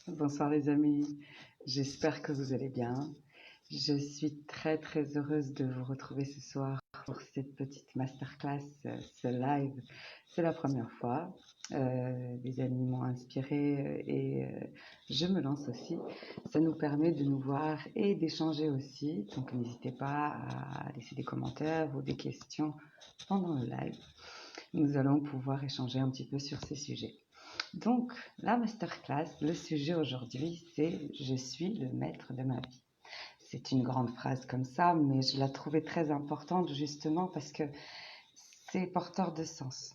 Bonsoir les amis, j'espère que vous allez bien. Je suis très très heureuse de vous retrouver ce soir pour cette petite masterclass, ce live. C'est la première fois. Les amis m'ont inspiré et je me lance aussi. Ça nous permet de nous voir et d'échanger aussi. Donc n'hésitez pas à laisser des commentaires ou des questions pendant le live. Nous allons pouvoir échanger un petit peu sur ces sujets. Donc, la masterclass, le sujet aujourd'hui, c'est Je suis le maître de ma vie. C'est une grande phrase comme ça, mais je la trouvais très importante justement parce que c'est porteur de sens.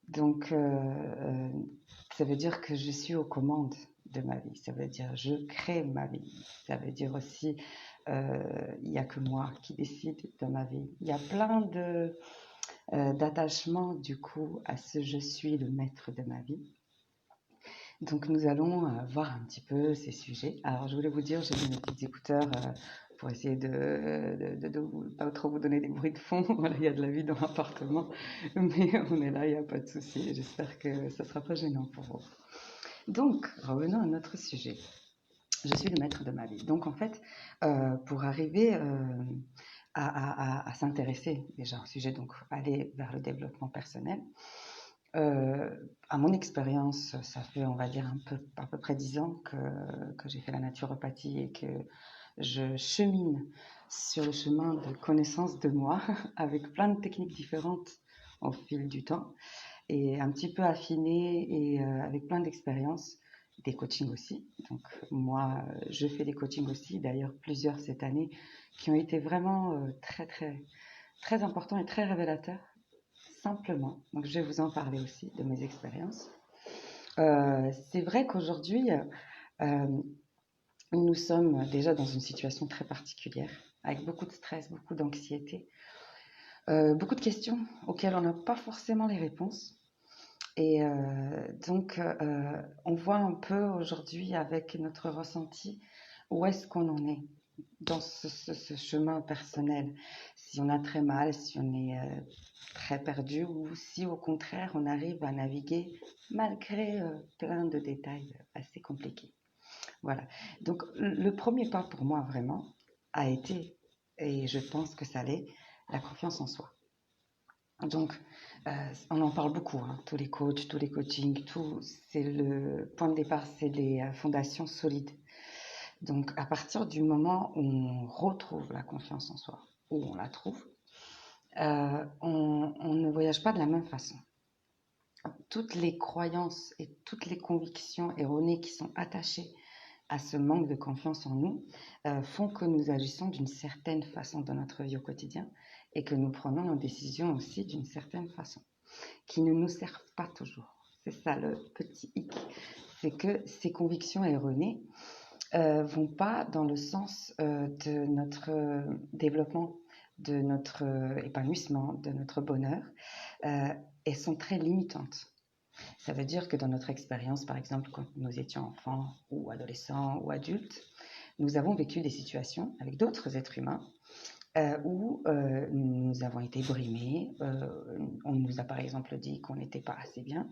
Donc, ça veut dire que je suis aux commandes de ma vie. Ça veut dire je crée ma vie. Ça veut dire aussi il n'y a que moi qui décide de ma vie. Il y a plein d'attachements du coup à ce je suis le maître de ma vie. Donc nous allons voir un petit peu ces sujets. Alors je voulais vous dire, j'ai mis mes petits écouteurs pour essayer de pas trop vous donner des bruits de fond. Voilà, il y a de la vie dans l'appartement, mais on est là, il n'y a pas de souci. J'espère que ça ne sera pas gênant pour vous. Donc, revenons à notre sujet. Je suis le maître de ma vie. Donc en fait, pour arriver à s'intéresser déjà au sujet, donc aller vers le développement personnel, à mon expérience, ça fait, on va dire, à peu près 10 ans que j'ai fait la naturopathie et que je chemine sur le chemin de connaissance de moi avec plein de techniques différentes au fil du temps et un petit peu affiné et avec plein d'expériences, des coachings aussi. Donc moi, je fais des coachings aussi, d'ailleurs plusieurs cette année, qui ont été vraiment très très très importants et très révélateurs simplement. Donc, je vais vous en parler aussi de mes expériences. C'est vrai qu'aujourd'hui, euh, nous sommes déjà dans une situation très particulière, avec beaucoup de stress, beaucoup d'anxiété, beaucoup de questions auxquelles on n'a pas forcément les réponses. Et donc, on voit un peu aujourd'hui avec notre ressenti où est-ce qu'on en est dans ce chemin personnel. Si on a très mal, si on est très perdu ou si au contraire on arrive à naviguer malgré plein de détails assez compliqués. Voilà. Donc le premier pas pour moi vraiment a été, et je pense que ça l'est, la confiance en soi. Donc, on en parle beaucoup, hein, tous les coachs, tous les coachings, tout, c'est le point de départ, c'est les fondations solides. Donc, à partir du moment où on retrouve la confiance en soi, où on la trouve, on ne voyage pas de la même façon. Toutes les croyances et toutes les convictions erronées qui sont attachées à ce manque de confiance en nous font que nous agissons d'une certaine façon dans notre vie au quotidien et que nous prenons nos décisions aussi d'une certaine façon, qui ne nous servent pas toujours. C'est ça le petit hic, c'est que ces convictions erronées vont pas dans le sens de notre développement, de notre épanouissement, de notre bonheur, et sont très limitantes. Ça veut dire que dans notre expérience, par exemple, quand nous étions enfants ou adolescents ou adultes, nous avons vécu des situations avec d'autres êtres humains où nous avons été brimés. On nous a par exemple dit qu'on n'était pas assez bien,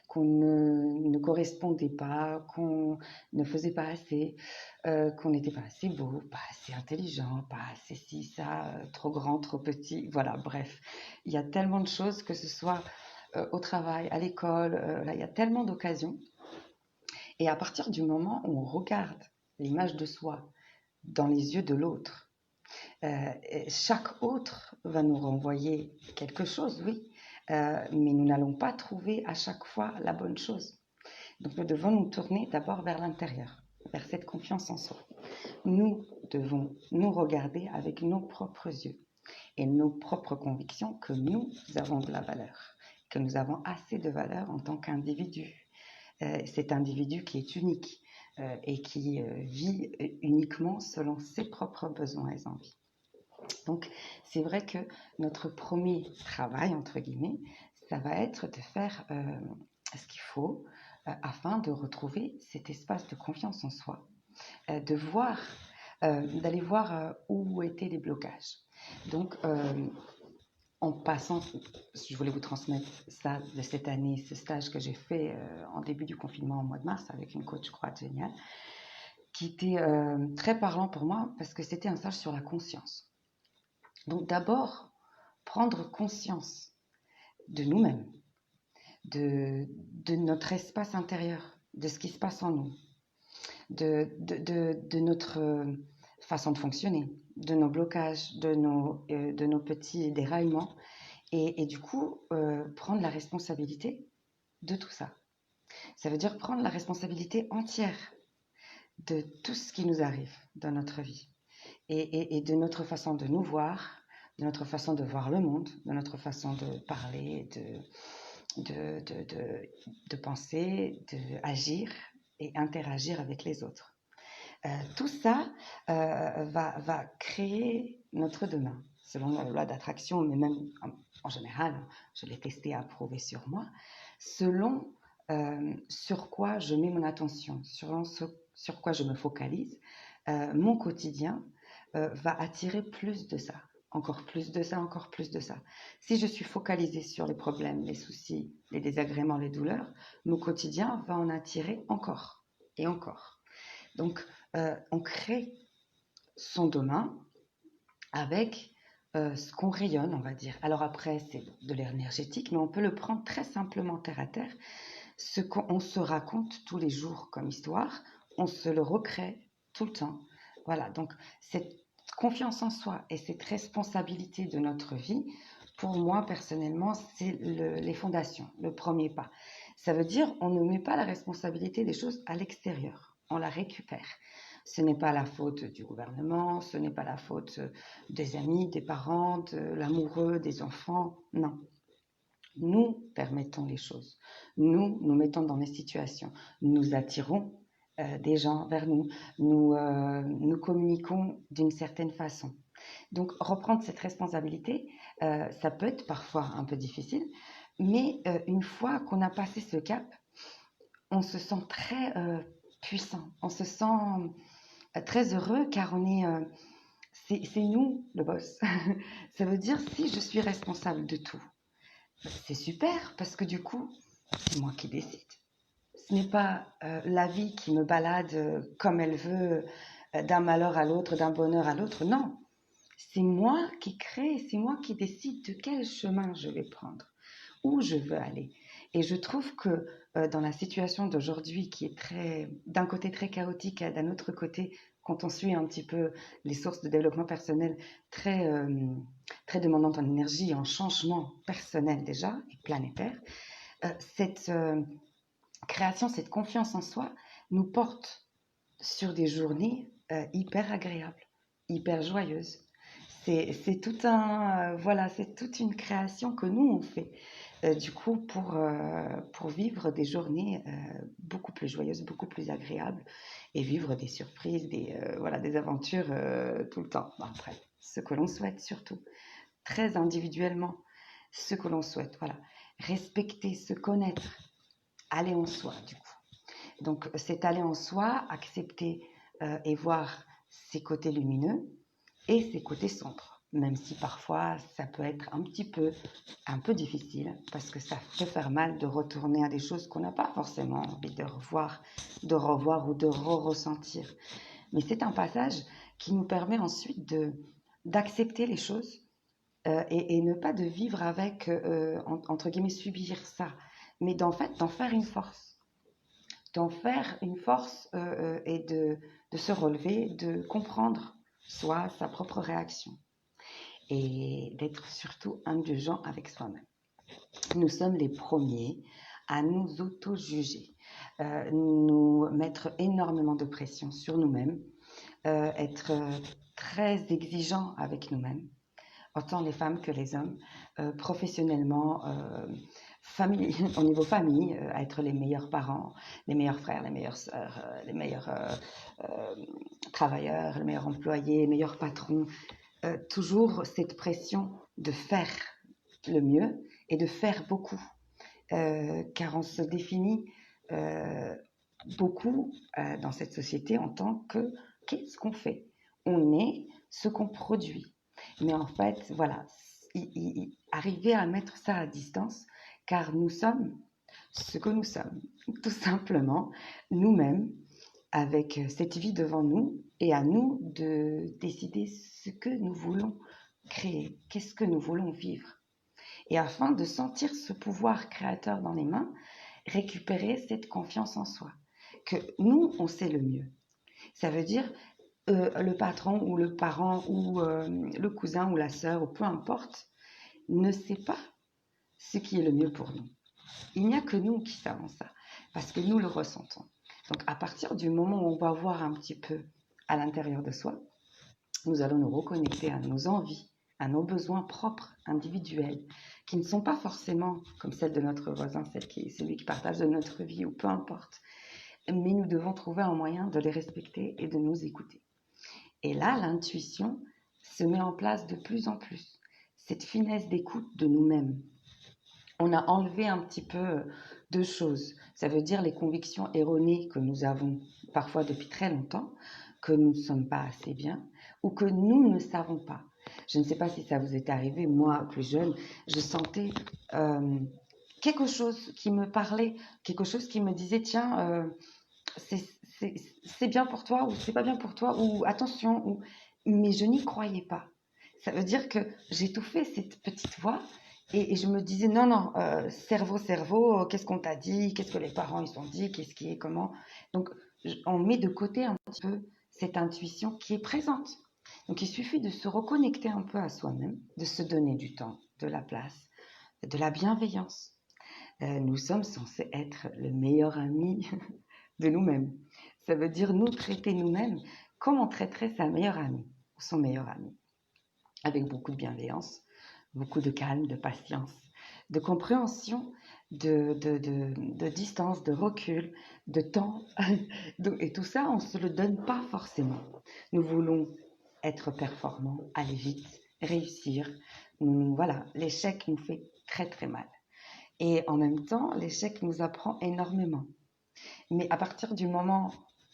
qu'on ne correspondait pas, qu'on ne faisait pas assez, qu'on n'était pas assez beau, pas assez intelligent, pas assez ci, ça, trop grand, trop petit. Voilà, bref. Il y a tellement de choses, que ce soit au travail, à l'école, là, il y a tellement d'occasions. Et à partir du moment où on regarde l'image de soi dans les yeux de l'autre, chaque autre va nous renvoyer quelque chose, oui, mais nous n'allons pas trouver à chaque fois la bonne chose. Donc nous devons nous tourner d'abord vers l'intérieur, vers cette confiance en soi. Nous devons nous regarder avec nos propres yeux et nos propres convictions que nous avons de la valeur, que nous avons assez de valeur en tant qu'individu. Cet individu qui est unique et qui vit uniquement selon ses propres besoins et envies. Donc, c'est vrai que notre premier travail, entre guillemets, ça va être de faire ce qu'il faut afin de retrouver cet espace de confiance en soi, de voir, d'aller voir où étaient les blocages. Donc, en passant, je voulais vous transmettre ça de cette année, ce stage que j'ai fait en début du confinement au mois de mars avec une coach croate géniale, qui était très parlant pour moi parce que c'était un stage sur la conscience. Donc d'abord, prendre conscience de nous-mêmes, de notre espace intérieur, de ce qui se passe en nous, de notre façon de fonctionner, de nos blocages, de nos petits déraillements, et du coup, prendre la responsabilité de tout ça. Ça veut dire prendre la responsabilité entière de tout ce qui nous arrive dans notre vie, et de notre façon de nous voir, de notre façon de voir le monde, de notre façon de parler, de penser, d'agir et interagir avec les autres. Tout ça va créer notre demain, selon la loi d'attraction, mais même en général, je l'ai testé et approuvé sur moi, selon sur quoi je mets mon attention, sur quoi je me focalise, mon quotidien va attirer plus de ça, encore plus de ça, encore plus de ça. Si je suis focalisée sur les problèmes, les soucis, les désagréments, les douleurs, mon quotidien va en attirer encore et encore. Donc, on crée son demain avec ce qu'on rayonne, on va dire. Alors après, c'est de l'énergétique, mais on peut le prendre très simplement terre à terre. Ce qu'on se raconte tous les jours comme histoire, on se le recrée tout le temps. Voilà, donc cette confiance en soi et cette responsabilité de notre vie, pour moi personnellement, c'est les fondations, le premier pas. Ça veut dire on ne met pas la responsabilité des choses à l'extérieur, on la récupère. Ce n'est pas la faute du gouvernement, ce n'est pas la faute des amis, des parents, de l'amoureux, des enfants, non. Nous permettons les choses, nous mettons dans les situations, nous attirons des gens vers nous, nous communiquons d'une certaine façon. Donc reprendre cette responsabilité, ça peut être parfois un peu difficile, mais une fois qu'on a passé ce cap, on se sent très puissant, on se sent très heureux car c'est nous le boss. Ça veut dire si je suis responsable de tout, c'est super parce que du coup, c'est moi qui décide. Ce n'est pas la vie qui me balade comme elle veut, d'un malheur à l'autre, d'un bonheur à l'autre. Non, c'est moi qui crée, c'est moi qui décide de quel chemin je vais prendre, où je veux aller. Et je trouve que dans la situation d'aujourd'hui, qui est d'un côté très chaotique, et d'un autre côté, quand on suit un petit peu les sources de développement personnel, très demandantes en énergie et en changement personnel déjà, et planétaire, cette création, cette confiance en soi nous porte sur des journées hyper agréables, hyper joyeuses. C'est tout voilà, c'est toute une création que nous on fait. Du coup, pour vivre des journées beaucoup plus joyeuses, beaucoup plus agréables, et vivre des surprises, voilà, des aventures tout le temps. Bon, après, ce que l'on souhaite surtout, très individuellement, ce que l'on souhaite, voilà. Respecter, se connaître, aller en soi, du coup. Donc, c'est aller en soi, accepter et voir ses côtés lumineux et ses côtés sombres. Même si parfois ça peut être un peu difficile, parce que ça peut faire mal de retourner à des choses qu'on n'a pas forcément envie de revoir ou de ressentir. Mais c'est un passage qui nous permet ensuite d'accepter les choses et ne pas de vivre avec, entre guillemets, subir ça, mais d'en faire une force. D'en faire une force et de se relever, de comprendre soi, sa propre réaction et d'être surtout indulgent avec soi-même. Nous sommes les premiers à nous auto-juger, nous mettre énormément de pression sur nous-mêmes, être très exigeants avec nous-mêmes, autant les femmes que les hommes, professionnellement, famille, au niveau famille, à être les meilleurs parents, les meilleurs frères, les meilleures sœurs, les meilleurs travailleurs, les meilleurs employés, les meilleurs patrons. Toujours cette pression de faire le mieux et de faire beaucoup, car on se définit beaucoup dans cette société en tant que qu'est-ce qu'on fait? On est ce qu'on produit. Mais en fait, voilà, arriver à mettre ça à distance, car nous sommes ce que nous sommes, tout simplement nous-mêmes, avec cette vie devant nous, et à nous de décider ce que nous voulons créer, qu'est-ce que nous voulons vivre. Et afin de sentir ce pouvoir créateur dans les mains, récupérer cette confiance en soi, que nous, on sait le mieux. Ça veut dire le patron ou le parent ou le cousin ou la sœur, ou peu importe, ne sait pas ce qui est le mieux pour nous. Il n'y a que nous qui savons ça, parce que nous le ressentons. Donc à partir du moment où on va voir un petit peu à l'intérieur de soi, nous allons nous reconnecter à nos envies, à nos besoins propres, individuels, qui ne sont pas forcément comme celles de notre voisin, celui qui partage de notre vie, ou peu importe. Mais nous devons trouver un moyen de les respecter et de nous écouter. Et là, l'intuition se met en place de plus en plus. Cette finesse d'écoute de nous-mêmes. On a enlevé un petit peu deux choses. Ça veut dire les convictions erronées que nous avons parfois depuis très longtemps, que nous ne sommes pas assez bien ou que nous ne savons pas. Je ne sais pas si ça vous est arrivé, moi, plus jeune, je sentais quelque chose qui me parlait, quelque chose qui me disait, tiens, c'est bien pour toi ou c'est pas bien pour toi ou attention, mais je n'y croyais pas. Ça veut dire que j'étouffais cette petite voix et je me disais non, non, cerveau, qu'est-ce qu'on t'a dit, qu'est-ce que les parents ils ont dit, qu'est-ce qui est comment. Donc on met de côté un petit peu cette intuition qui est présente. Donc il suffit de se reconnecter un peu à soi-même, de se donner du temps, de la place, de la bienveillance. Nous sommes censés être le meilleur ami de nous-mêmes. Ça veut dire nous traiter nous-mêmes comme on traiterait sa meilleure amie ou son meilleur ami, avec beaucoup de bienveillance, beaucoup de calme, de patience, de compréhension, de distance, de recul, de temps. Et tout ça, on ne se le donne pas forcément. Nous voulons être performants, aller vite, réussir. Voilà, l'échec nous fait très très mal. Et en même temps, l'échec nous apprend énormément. Mais à partir du moment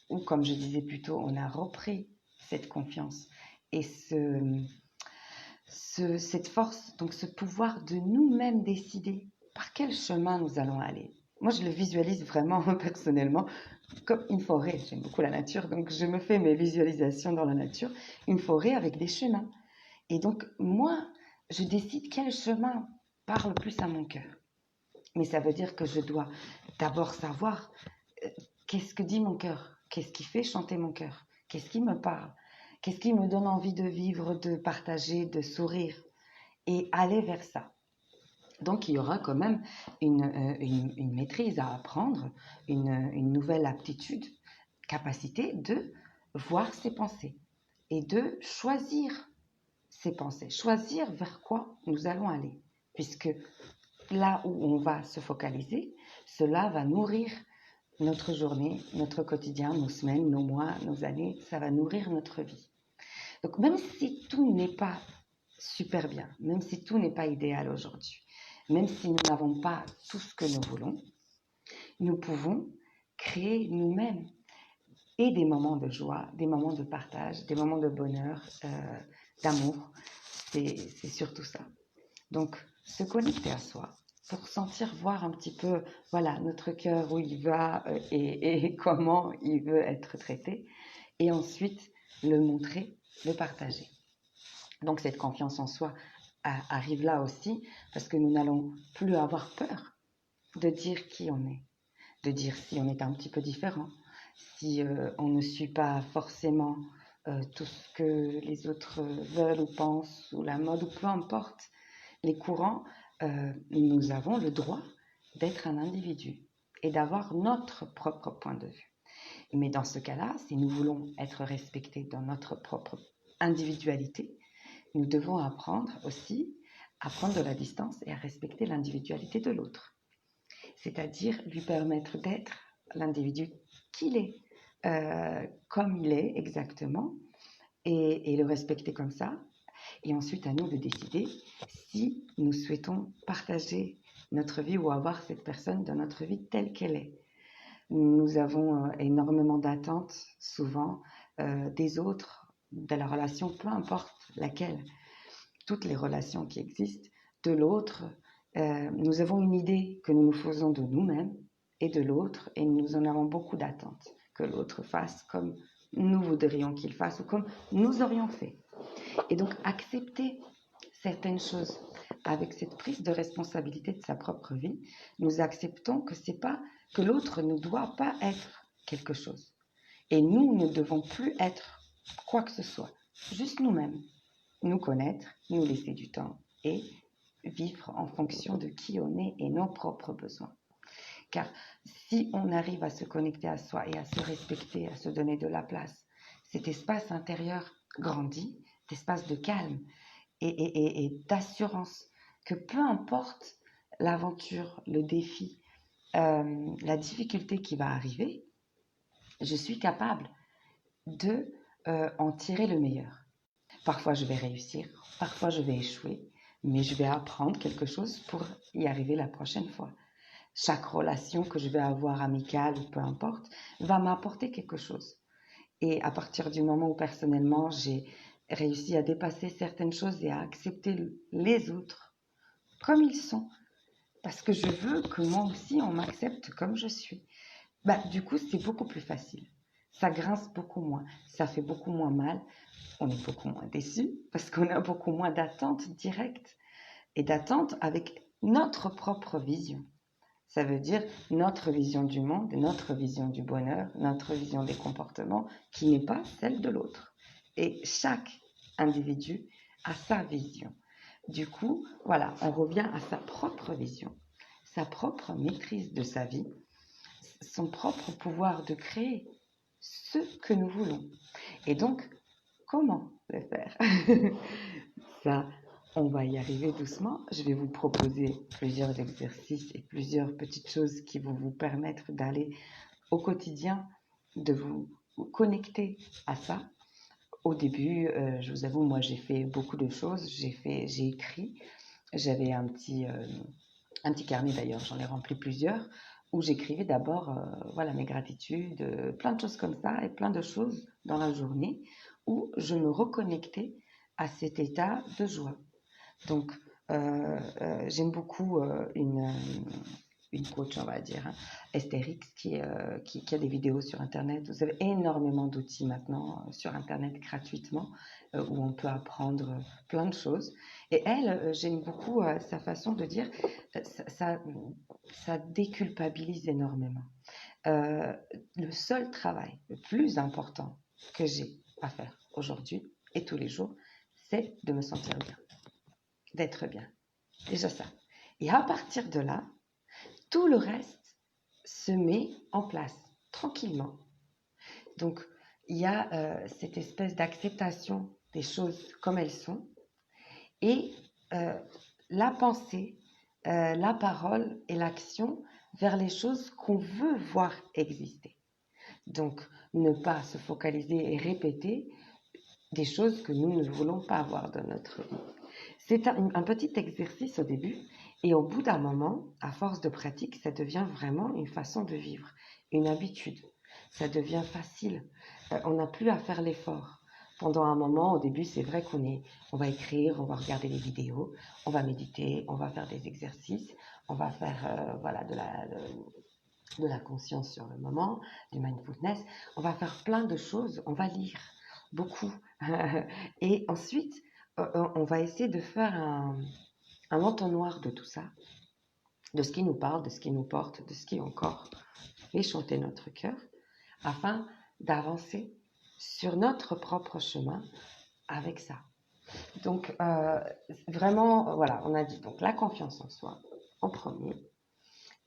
où, comme je disais plus tôt, on a repris cette confiance et cette force, donc ce pouvoir de nous-mêmes décider par quel chemin nous allons aller. Moi, je le visualise vraiment personnellement comme une forêt. J'aime beaucoup la nature, donc je me fais mes visualisations dans la nature. Une forêt avec des chemins. Et donc, moi, je décide quel chemin parle plus à mon cœur. Mais ça veut dire que je dois d'abord savoir qu'est-ce que dit mon cœur, qu'est-ce qui fait chanter mon cœur, qu'est-ce qui me parle, qu'est-ce qui me donne envie de vivre, de partager, de sourire et aller vers ça. Donc il y aura quand même une maîtrise à apprendre, une nouvelle aptitude, capacité de voir ses pensées et de choisir ses pensées, choisir vers quoi nous allons aller, puisque là où on va se focaliser, cela va nourrir notre journée, notre quotidien, nos semaines, nos mois, nos années, ça va nourrir notre vie. Donc même si tout n'est pas super bien, même si tout n'est pas idéal aujourd'hui, même si nous n'avons pas tout ce que nous voulons, nous pouvons créer nous-mêmes et des moments de joie, des moments de partage, des moments de bonheur, d'amour. C'est surtout ça. Donc, se connecter à soi pour sentir, voir un petit peu, voilà, notre cœur, où il va et comment il veut être traité. Et ensuite, le montrer, le partager. Donc, cette confiance en soi arrive là aussi parce que nous n'allons plus avoir peur de dire qui on est, de dire si on est un petit peu différent, si on ne suit pas forcément tout ce que les autres veulent ou pensent, ou la mode, ou peu importe les courants, nous avons le droit d'être un individu et d'avoir notre propre point de vue. Mais dans ce cas-là, si nous voulons être respectés dans notre propre individualité, nous devons apprendre aussi à prendre de la distance et à respecter l'individualité de l'autre. C'est-à-dire lui permettre d'être l'individu qu'il est, comme il est exactement, et le respecter comme ça. Et ensuite, à nous de décider si nous souhaitons partager notre vie ou avoir cette personne dans notre vie telle qu'elle est. Nous avons énormément d'attentes, souvent, des autres, de la relation, peu importe laquelle. toutes les relations qui existent, de l'autre, nous avons une idée que nous nous faisons de nous-mêmes et de l'autre, et nous en avons beaucoup d'attentes que l'autre fasse comme nous voudrions qu'il fasse ou comme nous aurions fait. Et donc, accepter certaines choses avec cette prise de responsabilité de sa propre vie, nous acceptons que c'est pas que l'autre ne doit pas être quelque chose. Et nous ne devons plus être quoi que ce soit, juste nous-mêmes, nous connaître, nous laisser du temps et vivre en fonction de qui on est et nos propres besoins. Car si on arrive à se connecter à soi et à se respecter, à se donner de la place, cet espace intérieur grandit, d'espace de calme et d'assurance que peu importe l'aventure, le défi, la difficulté qui va arriver, je suis capable de en tirer le meilleur. Parfois je vais réussir, parfois je vais échouer, mais je vais apprendre quelque chose pour y arriver la prochaine fois. Chaque relation que je vais avoir amicale ou peu importe va m'apporter quelque chose. Et à partir du moment où personnellement j'ai réussi à dépasser certaines choses et à accepter les autres comme ils sont, parce que je veux que moi aussi on m'accepte comme je suis, du coup c'est beaucoup plus facile. Ça grince beaucoup moins, ça fait beaucoup moins mal, on est beaucoup moins déçu parce qu'on a beaucoup moins d'attentes directes et d'attentes avec notre propre vision. Ça veut dire notre vision du monde, notre vision du bonheur, notre vision des comportements qui n'est pas celle de l'autre. Et chaque individu a sa vision. Du coup, voilà, on revient à sa propre vision, sa propre maîtrise de sa vie, son propre pouvoir de créer ce que nous voulons. Et donc, comment le faire? Ça, on va y arriver doucement. Je vais vous proposer plusieurs exercices et plusieurs petites choses qui vont vous permettre d'aller au quotidien, de vous connecter à ça. Au début, je vous avoue, moi j'ai fait beaucoup de choses. J'ai écrit. J'avais un petit carnet d'ailleurs, j'en ai rempli plusieurs, où j'écrivais d'abord voilà, mes gratitudes, plein de choses comme ça et plein de choses dans la journée où je me reconnectais à cet état de joie. Donc, j'aime beaucoup une coach, on va dire, hein, Esther X, qui a des vidéos sur Internet. Vous avez énormément d'outils maintenant sur Internet gratuitement où on peut apprendre plein de choses. Et elle, j'aime beaucoup sa façon de dire, ça déculpabilise énormément. Le seul travail le plus important que j'ai à faire aujourd'hui et tous les jours, c'est de me sentir bien, d'être bien. Déjà ça. Et à partir de là, tout le reste se met en place tranquillement. Donc, il y a cette espèce d'acceptation des choses comme elles sont et la pensée, la parole et l'action vers les choses qu'on veut voir exister. Donc, ne pas se focaliser et répéter des choses que nous ne voulons pas avoir dans notre vie. C'est un petit exercice au début et au bout d'un moment, à force de pratique, ça devient vraiment une façon de vivre, une habitude. Ça devient facile. On n'a plus à faire l'effort. Pendant un moment, au début, c'est vrai on va écrire, on va regarder des vidéos, on va méditer, on va faire des exercices, on va faire voilà, de la conscience sur le moment, du mindfulness, on va faire plein de choses, on va lire beaucoup. Et ensuite, on va essayer de faire un entonnoir de tout ça, de ce qui nous parle, de ce qui nous porte, de ce qui encore fait chanter notre cœur, afin d'avancer sur notre propre chemin avec ça. Donc, vraiment, voilà, on a dit donc la confiance en soi en premier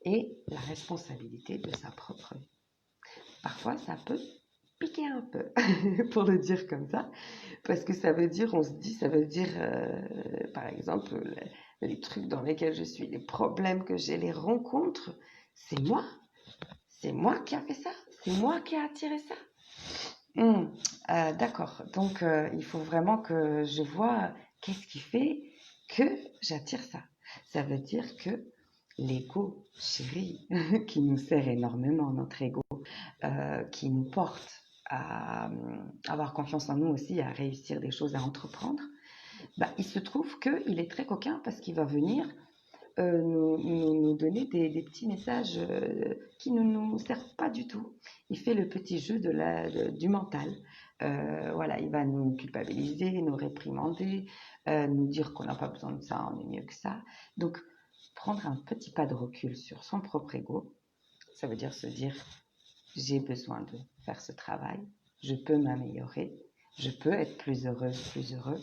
et la responsabilité de sa propre vie. Parfois, ça peut piquer un peu, pour le dire comme ça, parce que ça veut dire, on se dit, ça veut dire, par exemple, les trucs dans lesquels je suis, les problèmes que j'ai, les rencontres, c'est moi qui a fait ça, c'est moi qui a attiré ça. D'accord, donc il faut vraiment que je vois qu'est-ce qui fait que j'attire ça. Ça veut dire que l'ego chéri, qui nous sert énormément, notre ego, qui nous porte à avoir confiance en nous aussi, à réussir des choses, à entreprendre, Il se trouve qu'il est très coquin parce qu'il va venir nous donner des petits messages qui ne nous servent pas du tout. Il fait le petit jeu du mental. Voilà, il va nous culpabiliser, nous réprimander, nous dire qu'on n'a pas besoin de ça, on est mieux que ça. Donc, prendre un petit pas de recul sur son propre ego, ça veut dire se dire, j'ai besoin de faire ce travail, je peux m'améliorer, je peux être plus heureuse, plus heureux,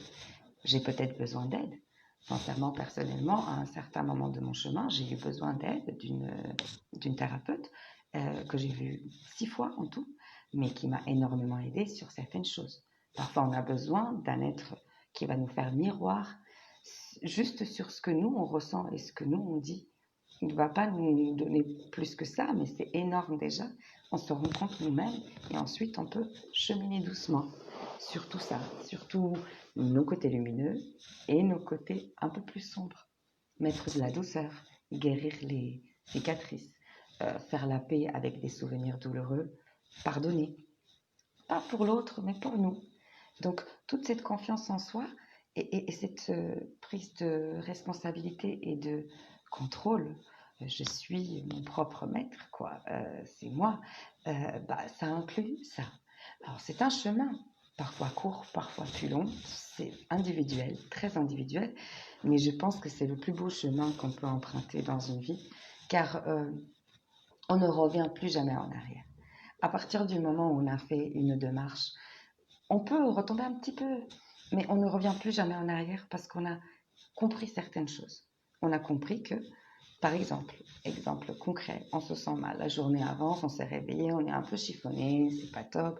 j'ai peut-être besoin d'aide. Sincèrement, personnellement, à un certain moment de mon chemin, j'ai eu besoin d'aide d'une thérapeute que j'ai vue 6 fois en tout, mais qui m'a énormément aidée sur certaines choses. Parfois, on a besoin d'un être qui va nous faire miroir juste sur ce que nous, on ressent et ce que nous, on dit. Il ne va pas nous donner plus que ça, mais c'est énorme déjà. On se rend compte nous-mêmes et ensuite on peut cheminer doucement sur tout ça, surtout nos côtés lumineux et nos côtés un peu plus sombres. Mettre de la douceur, guérir les cicatrices, faire la paix avec des souvenirs douloureux, pardonner. Pas pour l'autre, mais pour nous. Donc, toute cette confiance en soi et cette prise de responsabilité et de contrôle, je suis mon propre maître, quoi, c'est moi, ça inclut ça. Alors, c'est un chemin, parfois court, parfois plus long, c'est individuel, très individuel, mais je pense que c'est le plus beau chemin qu'on peut emprunter dans une vie, car on ne revient plus jamais en arrière. À partir du moment où on a fait une démarche, on peut retomber un petit peu, mais on ne revient plus jamais en arrière parce qu'on a compris certaines choses. On a compris que, par exemple concret, on se sent mal. La journée avance, on s'est réveillé, on est un peu chiffonné, c'est pas top.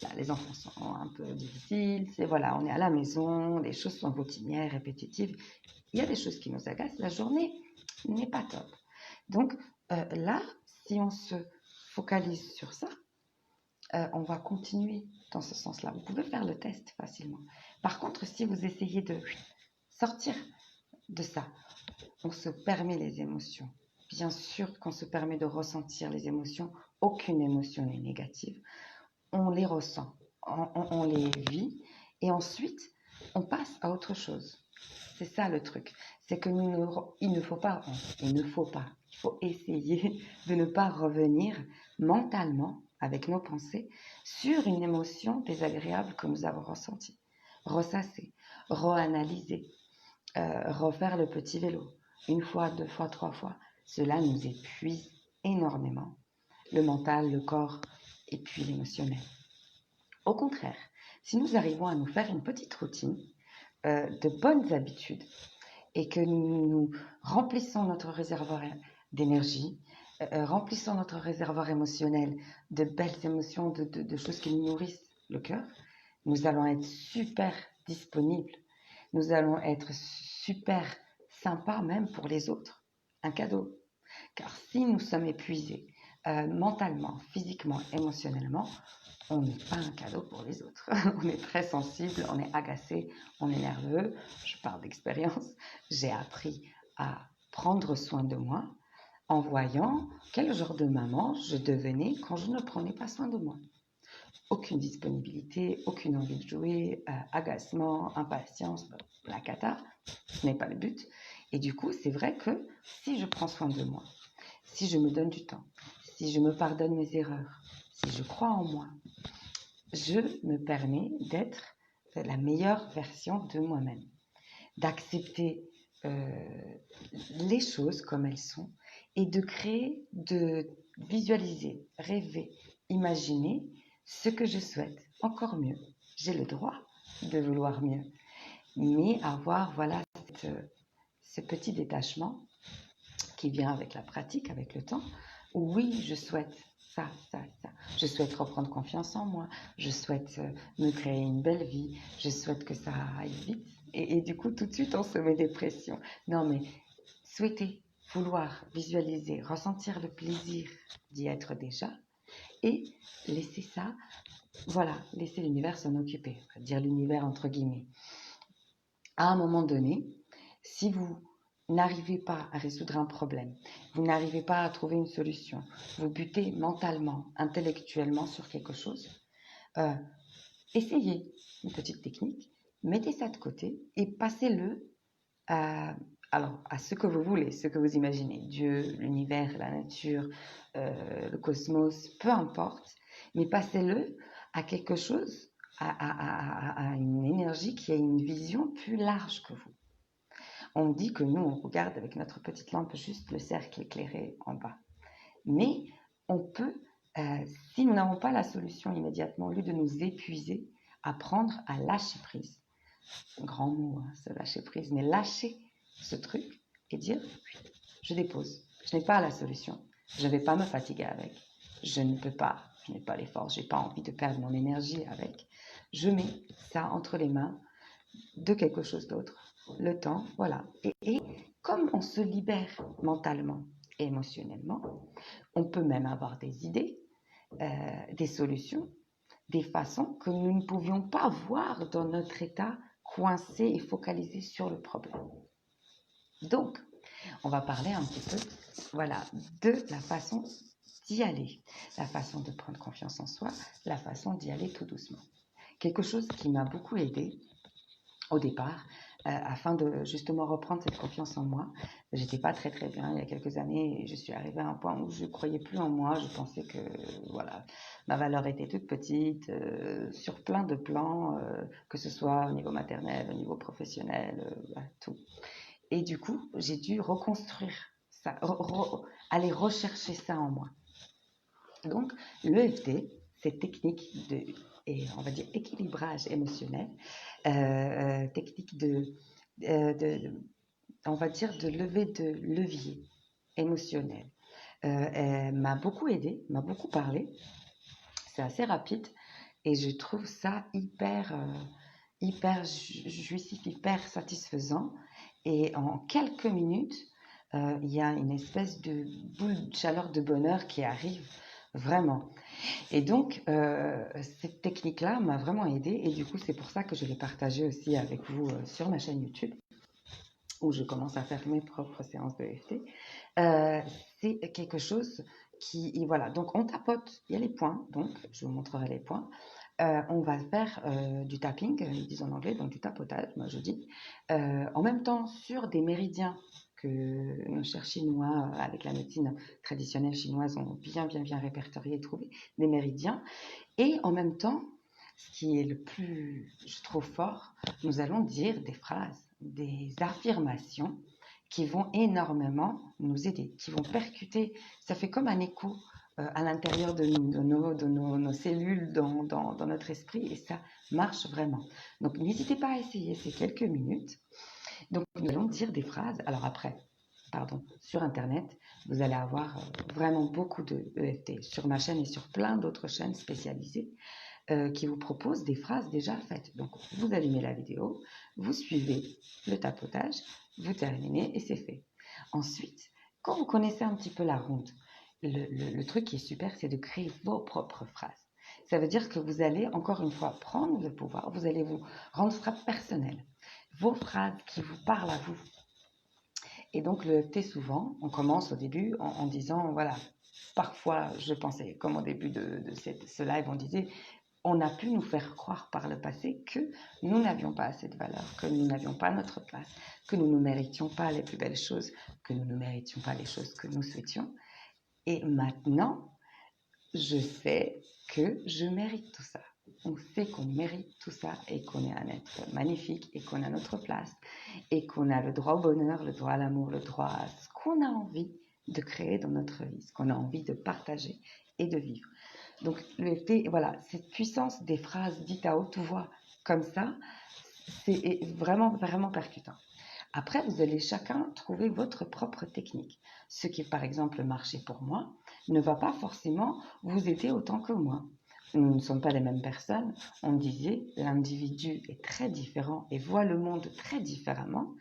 Là, les enfants sont un peu difficiles. Voilà, on est à la maison, les choses sont routinières, répétitives. Il y a des choses qui nous agacent. La journée n'est pas top. Donc là, si on se focalise sur ça, on va continuer dans ce sens-là. Vous pouvez faire le test facilement. Par contre, si vous essayez de sortir de ça, on se permet les émotions. Bien sûr qu'on se permet de ressentir les émotions. Aucune émotion n'est négative. On les ressent, on les vit et ensuite, on passe à autre chose. C'est ça le truc. C'est que il faut essayer de ne pas revenir mentalement avec nos pensées sur une émotion désagréable que nous avons ressentie. Ressasser, reanalyser, refaire le petit vélo, 1 fois, 2 fois, 3 fois. Cela nous épuise énormément. Le mental, le corps et puis l'émotionnel. Au contraire, si nous arrivons à nous faire une petite routine, de bonnes habitudes et que nous remplissons notre réservoir d'énergie, remplissons notre réservoir émotionnel de belles émotions, de choses qui nous nourrissent le cœur, nous allons être super disponibles, nous allons être super sympas même pour les autres. Un cadeau. Car si nous sommes épuisés mentalement, physiquement, émotionnellement, on n'est pas un cadeau pour les autres. On est très sensible, on est agacé, on est nerveux. Je parle d'expérience. J'ai appris à prendre soin de moi en voyant quel genre de maman je devenais quand je ne prenais pas soin de moi. Aucune disponibilité, aucune envie de jouer, agacement, impatience, la cata, ce n'est pas le but. Et du coup, c'est vrai que si je prends soin de moi, si je me donne du temps, si je me pardonne mes erreurs, si je crois en moi, je me permets d'être la meilleure version de moi-même, d'accepter les choses comme elles sont et de créer, de visualiser, rêver, imaginer ce que je souhaite encore mieux. J'ai le droit de vouloir mieux, mais avoir ce petit détachement qui vient avec la pratique, avec le temps. Oui, je souhaite ça. Je souhaite reprendre confiance en moi. Je souhaite me créer une belle vie. Je souhaite que ça aille vite. Et du coup, tout de suite, on se met des pressions. Non, mais souhaiter, vouloir, visualiser, ressentir le plaisir d'y être déjà et laisser ça, laisser l'univers s'en occuper. On va dire l'univers entre guillemets. À un moment donné, si vous n'arrivez pas à résoudre un problème, vous n'arrivez pas à trouver une solution, vous butez mentalement, intellectuellement sur quelque chose, essayez une petite technique mettez ça de côté et passez-le à, alors, à ce que vous voulez, ce que vous imaginez, Dieu, l'univers, la nature, le cosmos, peu importe, mais passez-le à quelque chose, à une énergie qui a une vision plus large que vous. On dit que nous, on regarde avec notre petite lampe juste le cercle éclairé en bas. Mais on peut, si nous n'avons pas la solution immédiatement, au lieu de nous épuiser, apprendre à lâcher prise. Grand mot, hein, ce lâcher prise, mais lâcher ce truc et dire, je dépose. Je n'ai pas la solution. Je ne vais pas me fatiguer avec. Je ne peux pas. Je n'ai pas les forces. Je n'ai pas envie de perdre mon énergie avec. Je mets ça entre les mains de quelque chose d'autre. Le temps, voilà. Et comme on se libère mentalement et émotionnellement, on peut même avoir des idées, des solutions, des façons que nous ne pouvions pas voir dans notre état coincé et focalisé sur le problème. Donc, on va parler un petit peu, voilà, de la façon d'y aller, la façon de prendre confiance en soi, la façon d'y aller tout doucement. Quelque chose qui m'a beaucoup aidé au départ, afin de justement reprendre cette confiance en moi. J'étais pas très très bien il y a quelques années et je suis arrivée à un point où je croyais plus en moi. Je pensais que voilà, ma valeur était toute petite sur plein de plans, que ce soit au niveau maternel, au niveau professionnel, tout. Et du coup, j'ai dû reconstruire ça, aller rechercher ça en moi. Donc, l'EFT, cette technique de, et on va dire, équilibrage émotionnel, technique de, on va dire, de levée de levier émotionnel, m'a beaucoup aidé, m'a beaucoup parlé. C'est assez rapide et je trouve ça hyper jouissif, hyper satisfaisant. Et en quelques minutes, il y a une espèce de boule de chaleur de bonheur qui arrive vraiment. Et donc, cette technique-là m'a vraiment aidée et du coup, c'est pour ça que je l'ai partagée aussi avec vous sur ma chaîne YouTube où je commence à faire mes propres séances de EFT. C'est quelque chose qui, voilà, donc on tapote, il y a les points, donc je vous montrerai les points. On va faire du tapping, ils disent en anglais, donc du tapotage, moi je dis, en même temps sur des méridiens que nos chers Chinois, avec la médecine traditionnelle chinoise, ont bien répertorié et trouvé, des méridiens. Et en même temps, ce qui est le plus, je trouve, fort, nous allons dire des phrases, des affirmations qui vont énormément nous aider, qui vont percuter. Ça fait comme un écho à l'intérieur de nos cellules, dans notre esprit, et ça marche vraiment. Donc, n'hésitez pas à essayer ces quelques minutes. Donc, nous allons dire des phrases. Alors après, sur Internet, vous allez avoir vraiment beaucoup de EFT sur ma chaîne et sur plein d'autres chaînes spécialisées qui vous proposent des phrases déjà faites. Donc, vous allumez la vidéo, vous suivez le tapotage, vous terminez et c'est fait. Ensuite, quand vous connaissez un petit peu la route, le truc qui est super, c'est de créer vos propres phrases. Ça veut dire que vous allez, encore une fois, prendre le pouvoir, vous allez vous rendre ça personnel. Vos phrases qui vous parlent à vous. Et donc, le EFT, souvent, on commence au début en disant, voilà, parfois, je pensais, comme au début de ce live, on disait, on a pu nous faire croire par le passé que nous n'avions pas assez de valeur, que nous n'avions pas notre place, que nous ne méritions pas les plus belles choses, que nous ne méritions pas les choses que nous souhaitions. Et maintenant, je sais que je mérite tout ça. On sait qu'on mérite tout ça et qu'on est un être magnifique et qu'on a notre place et qu'on a le droit au bonheur, le droit à l'amour, le droit à ce qu'on a envie de créer dans notre vie, ce qu'on a envie de partager et de vivre. Donc, l'EFT, voilà, cette puissance des phrases dites à haute voix comme ça, c'est vraiment percutant. Après, vous allez chacun trouver votre propre technique. Ce qui, par exemple, marchait pour moi, ne va pas forcément vous aider autant que moi. Nous ne sommes pas les mêmes personnes. On disait, l'individu est très différent et voit le monde très différemment.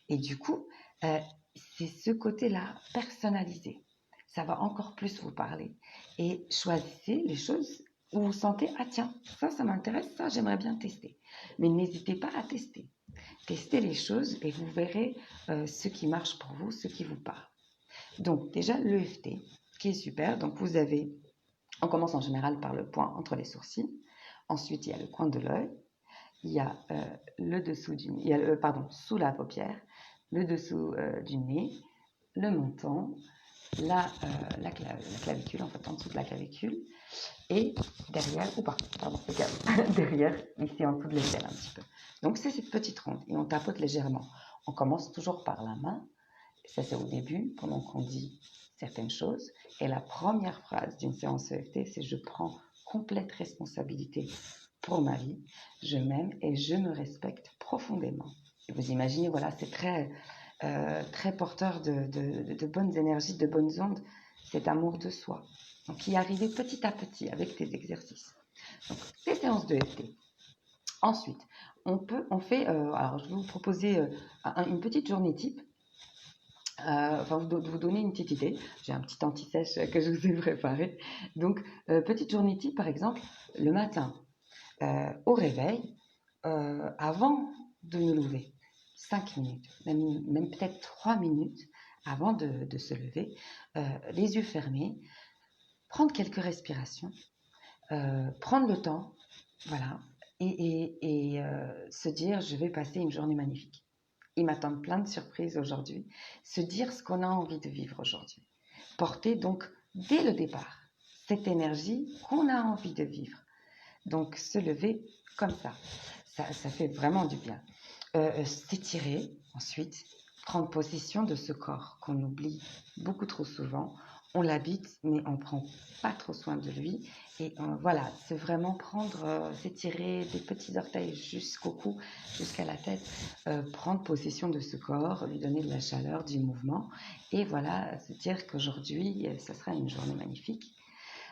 Et du coup, c'est ce côté-là personnalisé. Ça va encore plus vous parler. Et choisissez les choses où vous sentez, ah tiens, ça m'intéresse, ça j'aimerais bien tester. Mais n'hésitez pas à tester. Testez les choses et vous verrez ce qui marche pour vous, ce qui vous parle. Donc déjà l'EFT, qui est super. Donc on commence en général par le point entre les sourcils. Ensuite, il y a le coin de l'œil. il y a le dessous du nez, sous la paupière, le dessous du nez, le menton, la clavicule, en fait, en dessous de la clavicule, et derrière, ou pas, pardon, derrière, ici en dessous de l'aisselle un petit peu. Donc c'est cette petite ronde, et on tapote légèrement. On commence toujours par la main, ça c'est au début, pendant qu'on dit certaines choses, et la première phrase d'une séance EFT, c'est « je prends complète responsabilité pour ma vie, je m'aime et je me respecte profondément ». Et vous imaginez, voilà, c'est très porteur de bonnes énergies, de bonnes ondes, cet amour de soi. Donc, y arriver petit à petit avec des exercices. Donc, les séances de EFT. Ensuite, on fait, alors je vais vous proposer une petite journée type. Vous donner une petite idée. J'ai un petit anti-sèche que je vous ai préparé. Donc, petite journée type, par exemple, le matin, au réveil, avant de nous lever, 5 minutes, même peut-être 3 minutes avant de se lever, les yeux fermés, prendre quelques respirations, prendre le temps, voilà, et se dire je vais passer une journée magnifique. Il m'attend plein de surprises aujourd'hui. Se dire ce qu'on a envie de vivre aujourd'hui. Porter donc dès le départ cette énergie qu'on a envie de vivre. Donc se lever comme ça fait vraiment du bien. S'étirer ensuite, prendre possession de ce corps qu'on oublie beaucoup trop souvent. On l'habite, mais on ne prend pas trop soin de lui. Et voilà, c'est vraiment s'étirer des petits orteils jusqu'au cou, jusqu'à la tête, prendre possession de ce corps, lui donner de la chaleur, du mouvement. Et voilà, se dire qu'aujourd'hui, ce sera une journée magnifique.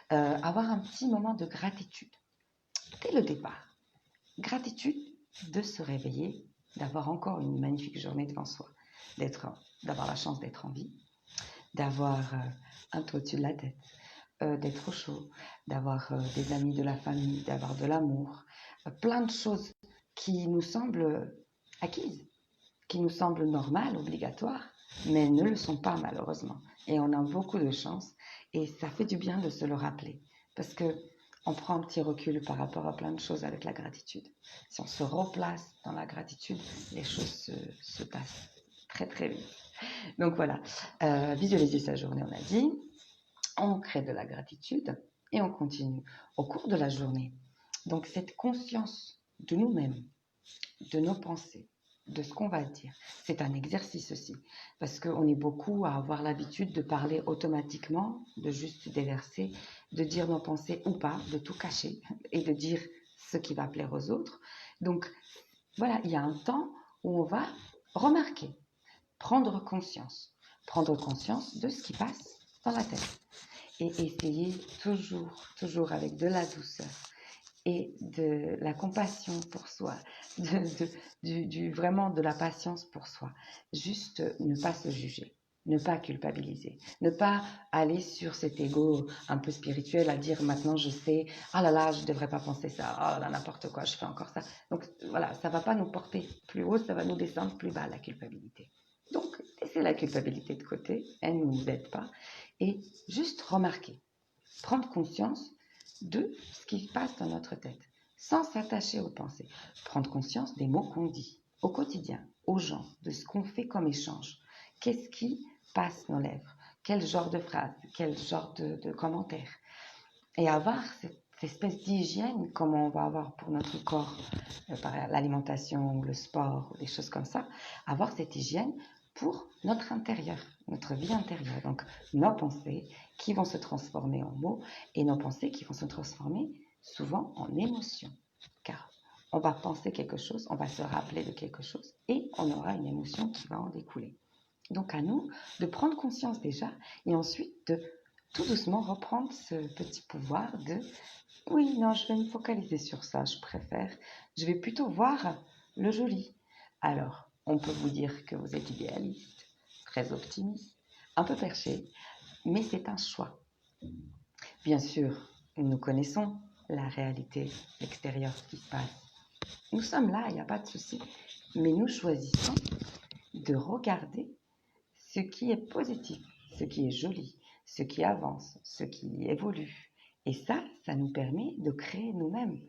Avoir un petit moment de gratitude dès le départ. Gratitude de se réveiller, d'avoir encore une magnifique journée devant soi, d'avoir la chance d'être en vie, d'avoir un toit au-dessus de la tête, d'être au chaud, d'avoir des amis, de la famille, d'avoir de l'amour, plein de choses qui nous semblent acquises, qui nous semblent normales, obligatoires, mais ne le sont pas malheureusement. Et on a beaucoup de chance et ça fait du bien de se le rappeler parce que on prend un petit recul par rapport à plein de choses avec la gratitude. Si on se replace dans la gratitude, les choses se passent très très vite. Donc voilà, visualiser sa journée, on a dit. On crée de la gratitude et on continue au cours de la journée. Donc cette conscience de nous-mêmes, de nos pensées, de ce qu'on va dire, c'est un exercice aussi. Parce qu'on est beaucoup à avoir l'habitude de parler automatiquement, de juste déverser, de dire nos pensées ou pas, de tout cacher et de dire ce qui va plaire aux autres. Donc voilà, il y a un temps où on va remarquer, prendre conscience de ce qui passe dans la tête. Et essayer toujours avec de la douceur et de la compassion pour soi, vraiment de la patience pour soi. Juste ne pas se juger, ne pas culpabiliser, ne pas aller sur cet ego un peu spirituel à dire maintenant je sais, ah là là, je ne devrais pas penser ça, ah là n'importe quoi, je fais encore ça. Donc voilà, ça ne va pas nous porter plus haut, ça va nous descendre plus bas, la culpabilité. Donc laissez la culpabilité de côté, elle ne nous aide pas, et juste remarquer, prendre conscience de ce qui se passe dans notre tête, sans s'attacher aux pensées. Prendre conscience des mots qu'on dit au quotidien, aux gens, de ce qu'on fait comme échange. Qu'est-ce qui passe nos lèvres? Quel genre de phrase? Quel genre de commentaires? Et avoir cette espèce d'hygiène comme on va avoir pour notre corps, par l'alimentation, le sport, des choses comme ça, avoir cette hygiène pour notre intérieur, notre vie intérieure. Donc, nos pensées qui vont se transformer en mots et nos pensées qui vont se transformer souvent en émotions. Car on va penser quelque chose, on va se rappeler de quelque chose et on aura une émotion qui va en découler. Donc, à nous de prendre conscience déjà et ensuite de tout doucement reprendre ce petit pouvoir de « oui, non, je vais me focaliser sur ça, je vais plutôt voir le joli ». Alors, on peut vous dire que vous êtes idéaliste, très optimiste, un peu perché, mais c'est un choix. Bien sûr, nous connaissons la réalité extérieure, ce qui se passe. Nous sommes là, il n'y a pas de souci, mais nous choisissons de regarder ce qui est positif, ce qui est joli, ce qui avance, ce qui évolue. Et ça nous permet de créer nous-mêmes.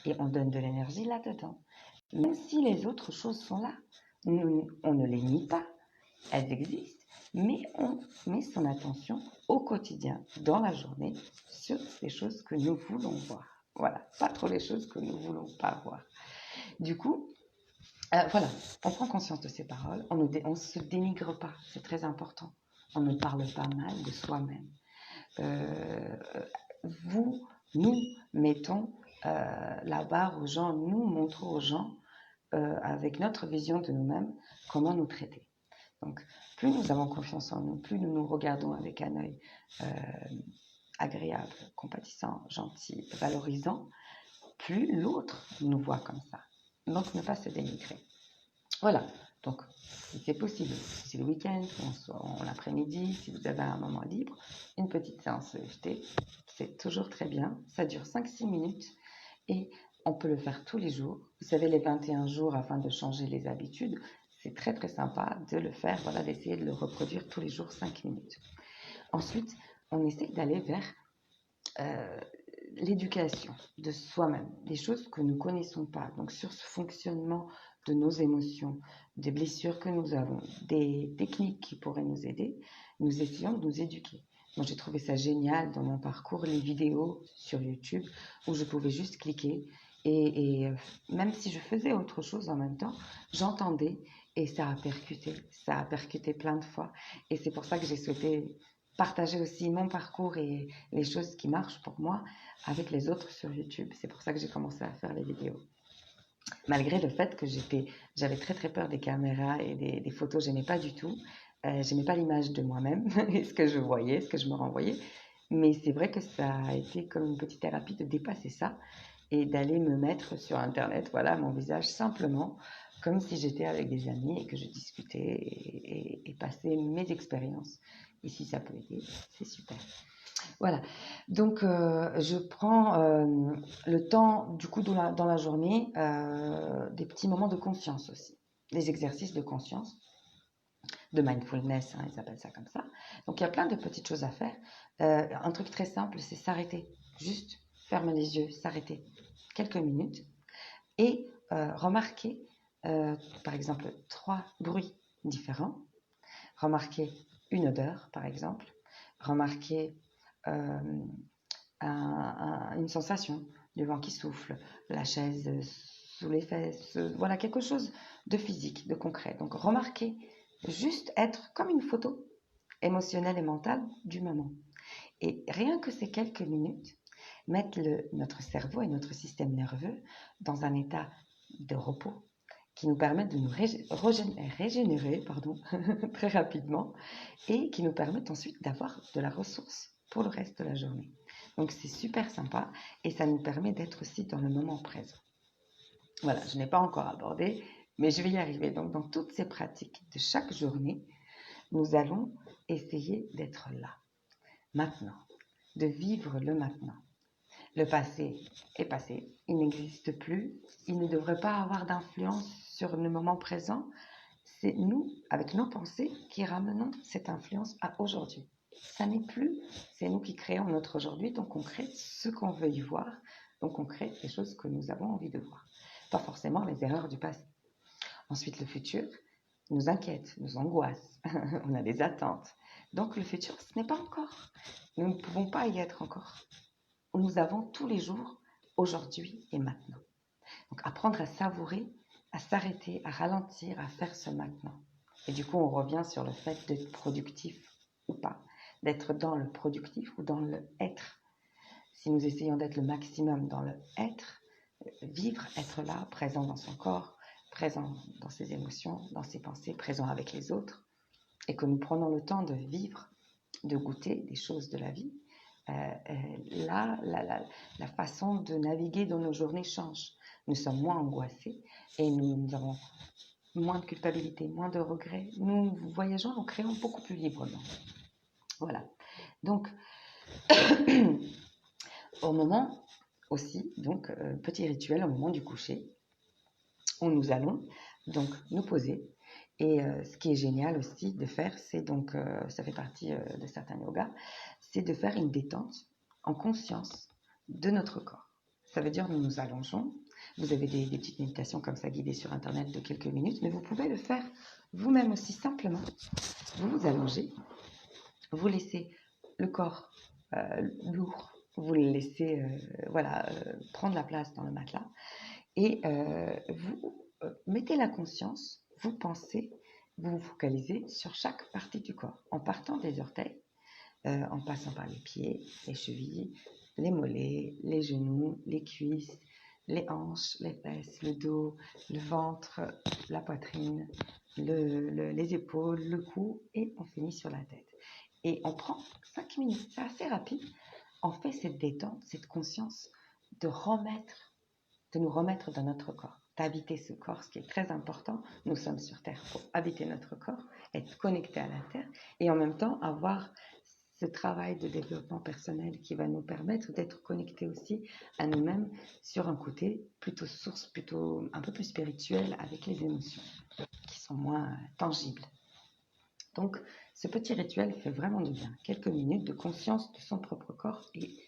et on donne de l'énergie là-dedans. Même si les autres choses sont là, on ne les nie pas, elles existent, mais on met son attention au quotidien, dans la journée, sur les choses que nous voulons voir. Voilà, pas trop les choses que nous ne voulons pas voir. Du coup, voilà, on prend conscience de ces paroles, on ne se dénigre pas, c'est très important. On ne parle pas mal de soi-même. Nous mettons la barre aux gens, nous montrons aux gens, avec notre vision de nous-mêmes, comment nous traiter. Donc, plus nous avons confiance en nous, plus nous nous regardons avec un œil agréable, compatissant, gentil, valorisant, plus l'autre nous voit comme ça. Donc, ne pas se dénigrer. Voilà. Donc, si c'est possible, si c'est le week-end, en l'après-midi, si vous avez un moment libre, une petite séance EFT, c'est toujours très bien. Ça dure 5-6 minutes et on peut le faire tous les jours. Vous savez, les 21 jours afin de changer les habitudes, c'est très très sympa de le faire, voilà, d'essayer de le reproduire tous les jours 5 minutes. Ensuite, on essaie d'aller vers l'éducation de soi-même, des choses que nous ne connaissons pas. Donc sur ce fonctionnement de nos émotions, des blessures que nous avons, des techniques qui pourraient nous aider, nous essayons de nous éduquer. Moi, j'ai trouvé ça génial dans mon parcours, les vidéos sur YouTube où je pouvais juste cliquer et même si je faisais autre chose en même temps, j'entendais et ça a percuté plein de fois. Et c'est pour ça que j'ai souhaité partager aussi mon parcours et les choses qui marchent pour moi avec les autres sur YouTube. C'est pour ça que j'ai commencé à faire les vidéos. Malgré le fait que j'avais très très peur des caméras et des photos, j'aimais pas du tout. J'aimais pas l'image de moi-même, ce que je voyais, ce que je me renvoyais. Mais c'est vrai que ça a été comme une petite thérapie de dépasser ça et d'aller me mettre sur Internet, voilà, mon visage simplement, comme si j'étais avec des amis et que je discutais et passais mes expériences. Et si ça peut aider, c'est super. Voilà, donc je prends le temps, du coup, dans la journée, des petits moments de conscience aussi, des exercices de conscience, de mindfulness, hein, ils appellent ça comme ça. Donc il y a plein de petites choses à faire. Un truc très simple, c'est s'arrêter, juste fermer les yeux, s'arrêter quelques minutes et remarquer, par exemple, 3 bruits différents, remarquer une odeur, par exemple, remarquer une sensation, du vent qui souffle, la chaise sous les fesses, voilà, quelque chose de physique, de concret. Donc remarquer, juste être comme une photo émotionnelle et mentale du moment. Et rien que ces quelques minutes mettent notre cerveau et notre système nerveux dans un état de repos qui nous permettent de nous régénérer très rapidement et qui nous permettent ensuite d'avoir de la ressource pour le reste de la journée. Donc c'est super sympa et ça nous permet d'être aussi dans le moment présent. Voilà, je n'ai pas encore abordé, mais je vais y arriver. Donc dans toutes ces pratiques de chaque journée, nous allons essayer d'être là, maintenant, de vivre le maintenant. Le passé est passé, il n'existe plus, il ne devrait pas avoir d'influence sur le moment présent. C'est nous, avec nos pensées, qui ramenons cette influence à aujourd'hui. Ça n'est plus, c'est nous qui créons notre aujourd'hui, donc on crée ce qu'on veut y voir, donc on crée les choses que nous avons envie de voir. Pas forcément les erreurs du passé. Ensuite, le futur nous inquiète, nous angoisse, on a des attentes. Donc le futur, ce n'est pas encore. Nous ne pouvons pas y être encore. Nous avons tous les jours, aujourd'hui et maintenant. Donc apprendre à savourer, à s'arrêter, à ralentir, à faire ce maintenant. Et du coup, on revient sur le fait d'être productif ou pas, d'être dans le productif ou dans le être. Si nous essayons d'être le maximum dans le être, vivre, être là, présent dans son corps, présent dans ses émotions, dans ses pensées, présent avec les autres, et que nous prenons le temps de vivre, de goûter des choses de la vie, là, la façon de naviguer dans nos journées change. Nous sommes moins angoissés et nous avons moins de culpabilité, moins de regrets. Nous voyageons, nous créons beaucoup plus librement. Voilà. Donc, au moment aussi, donc, petit rituel au moment du coucher, où nous allons donc nous poser. Et ce qui est génial aussi de faire, c'est donc, ça fait partie de certains yogas, c'est de faire une détente en conscience de notre corps. Ça veut dire nous nous allongeons. Vous avez des petites méditations comme ça guidées sur Internet de quelques minutes, mais vous pouvez le faire vous-même aussi simplement. Vous vous allongez, vous laissez le corps lourd, vous le laissez prendre la place dans le matelas et vous mettez la conscience, vous pensez, vous vous focalisez sur chaque partie du corps en partant des orteils, en passant par les pieds, les chevilles, les mollets, les genoux, les cuisses, les hanches, les fesses, le dos, le ventre, la poitrine, les épaules, le cou et on finit sur la tête. Et on prend 5 minutes, c'est assez rapide. On fait cette détente, cette conscience de nous remettre dans notre corps, d'habiter ce corps, ce qui est très important. Nous sommes sur Terre pour habiter notre corps, être connecté à la Terre et en même temps avoir ce travail de développement personnel qui va nous permettre d'être connectés aussi à nous-mêmes sur un côté plutôt source, plutôt un peu plus spirituel avec les émotions qui sont moins tangibles. Donc, ce petit rituel fait vraiment du bien. Quelques minutes de conscience de son propre corps et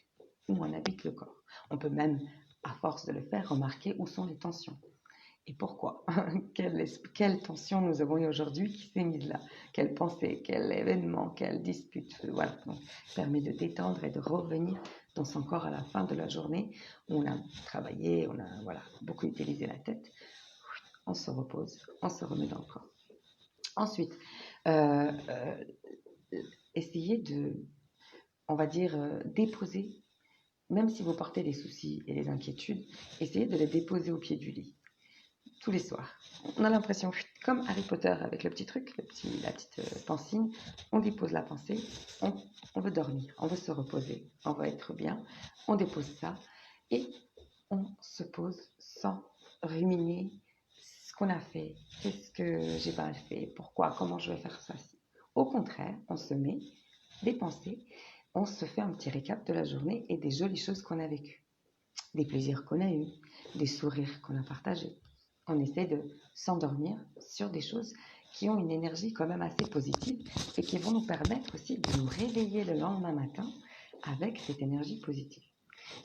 où on habite le corps. On peut même, à force de le faire, remarquer où sont les tensions. Et pourquoi? Quelle tension nous avons eu aujourd'hui qui s'est mise là? Quelle pensée, quel événement, quelle dispute? Voilà, donc, ça permet de détendre et de revenir dans son corps à la fin de la journée où on a travaillé, on a beaucoup utilisé la tête. On se repose, on se remet dans le corps. Ensuite, essayez de, on va dire, déposer, même si vous portez des soucis et des inquiétudes, essayez de les déposer au pied du lit. Tous les soirs. On a l'impression, comme Harry Potter avec le petit truc, la petite pancine, on dépose la pensée, on veut dormir, on veut se reposer, on veut être bien, on dépose ça et on se pose sans ruminer ce qu'on a fait, qu'est-ce que j'ai mal fait, pourquoi, comment je vais faire ça. Au contraire, on se met des pensées, on se fait un petit récap de la journée et des jolies choses qu'on a vécues, des plaisirs qu'on a eus, des sourires qu'on a partagés. On essaie de s'endormir sur des choses qui ont une énergie quand même assez positive et qui vont nous permettre aussi de nous réveiller le lendemain matin avec cette énergie positive.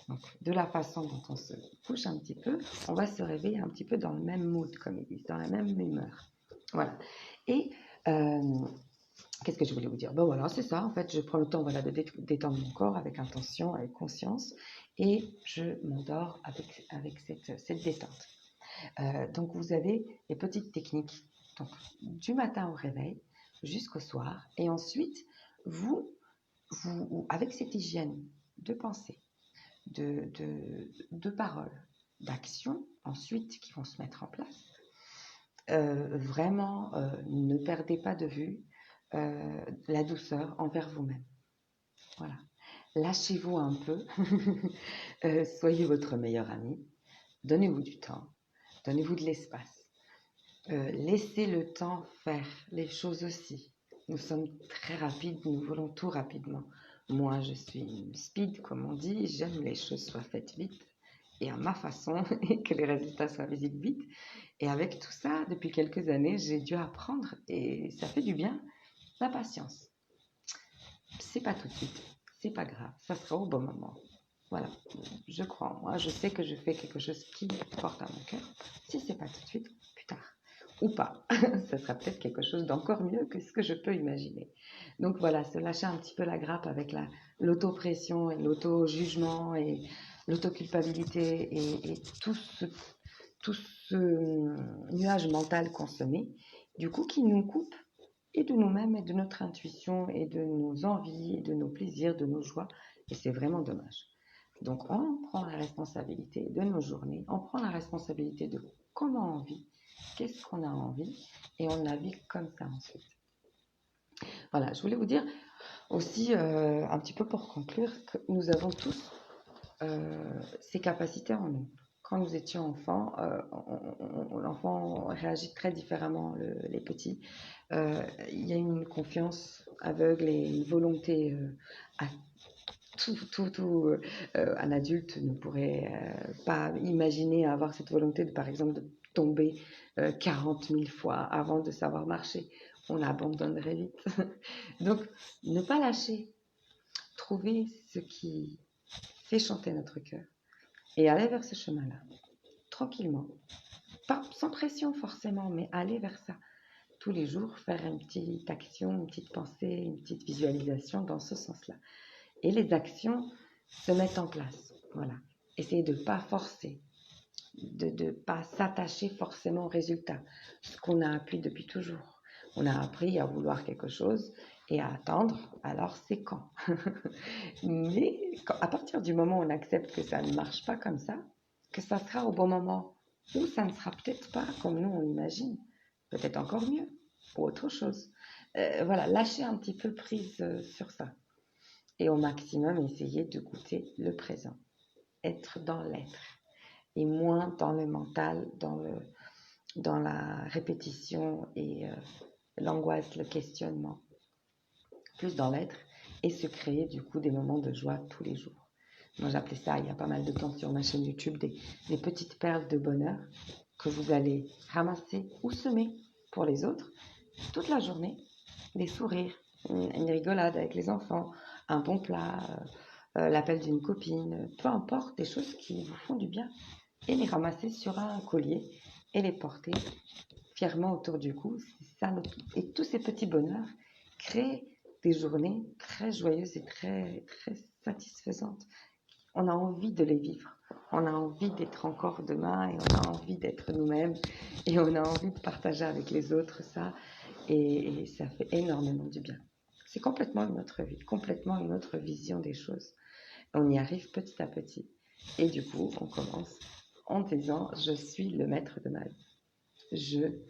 Donc, de la façon dont on se couche un petit peu, on va se réveiller un petit peu dans le même mood, comme ils disent, dans la même humeur. Voilà. Et qu'est-ce que je voulais vous dire? Ben voilà, c'est ça. En fait, je prends le temps de détendre mon corps avec intention, avec conscience, et je m'endors avec cette détente. Donc, vous avez les petites techniques donc, du matin au réveil jusqu'au soir. Et ensuite, vous avec cette hygiène de pensée, de paroles, d'actions, ensuite, qui vont se mettre en place, vraiment, ne perdez pas de vue la douceur envers vous-même. Voilà. Lâchez-vous un peu. Soyez votre meilleur ami. Donnez-vous du temps. Donnez-vous de l'espace. Laissez le temps faire les choses aussi. Nous sommes très rapides, nous voulons tout rapidement. Moi, je suis une speed, comme on dit. J'aime les choses soient faites vite et à ma façon et que les résultats soient visibles vite. Et avec tout ça, depuis quelques années, j'ai dû apprendre et ça fait du bien, la patience. C'est pas tout de suite, c'est pas grave, ça sera au bon moment. Voilà, je crois en moi, je sais que je fais quelque chose qui porte à mon cœur. Si c'est pas tout de suite, plus tard. Ou pas, ça sera peut-être quelque chose d'encore mieux que ce que je peux imaginer. Donc voilà, se lâcher un petit peu la grappe avec l'auto-pression et l'auto-jugement et l'auto-culpabilité et tout ce nuage mental qu'on se met, du coup qui nous coupe et de nous-mêmes et de notre intuition et de nos envies, et de nos plaisirs, de nos joies. Et c'est vraiment dommage. Donc on prend la responsabilité de nos journées, on prend la responsabilité de comment on vit, qu'est-ce qu'on a envie, et on la vit comme ça ensuite. Voilà, je voulais vous dire aussi, un petit peu pour conclure, que nous avons tous ces capacités en nous. Quand nous étions enfants, l'enfant réagit très différemment, les petits. Il y a une confiance aveugle et une volonté à tout. Un adulte ne pourrait pas imaginer avoir cette volonté de, par exemple, de tomber 40 000 fois avant de savoir marcher. On abandonnerait vite. Donc, ne pas lâcher. Trouver ce qui fait chanter notre cœur. et aller vers ce chemin-là, tranquillement. Pas sans pression forcément, mais aller vers ça. Tous les jours, faire une petite action, une petite pensée, une petite visualisation dans ce sens-là. Et les actions se mettent en place. Voilà. Essayez de ne pas forcer, de ne pas s'attacher forcément au résultat. Ce qu'on a appris depuis toujours. On a appris à vouloir quelque chose et à attendre, alors c'est quand. Mais à partir du moment où on accepte que ça ne marche pas comme ça, que ça sera au bon moment, ou ça ne sera peut-être pas comme nous on l'imagine, peut-être encore mieux, ou autre chose. Voilà, lâcher un petit peu prise sur ça. Et au maximum, essayer de goûter le présent, être dans l'être, et moins dans le mental, dans la répétition et l'angoisse, le questionnement, plus dans l'être, et se créer du coup des moments de joie tous les jours. Moi j'appelais ça il y a pas mal de temps sur ma chaîne YouTube des petites perles de bonheur que vous allez ramasser ou semer pour les autres toute la journée, des sourires, une rigolade avec les enfants, un bon plat, l'appel d'une copine, peu importe, des choses qui vous font du bien, et les ramasser sur un collier et les porter fièrement autour du cou. Ça, et tous ces petits bonheurs créent des journées très joyeuses et très, très satisfaisantes. On a envie de les vivre. On a envie d'être encore demain et on a envie d'être nous-mêmes et on a envie de partager avec les autres ça et ça fait énormément du bien. C'est complètement une autre vie, complètement une autre vision des choses. On y arrive petit à petit. Et du coup, on commence en disant « Je suis le maître de ma vie. Je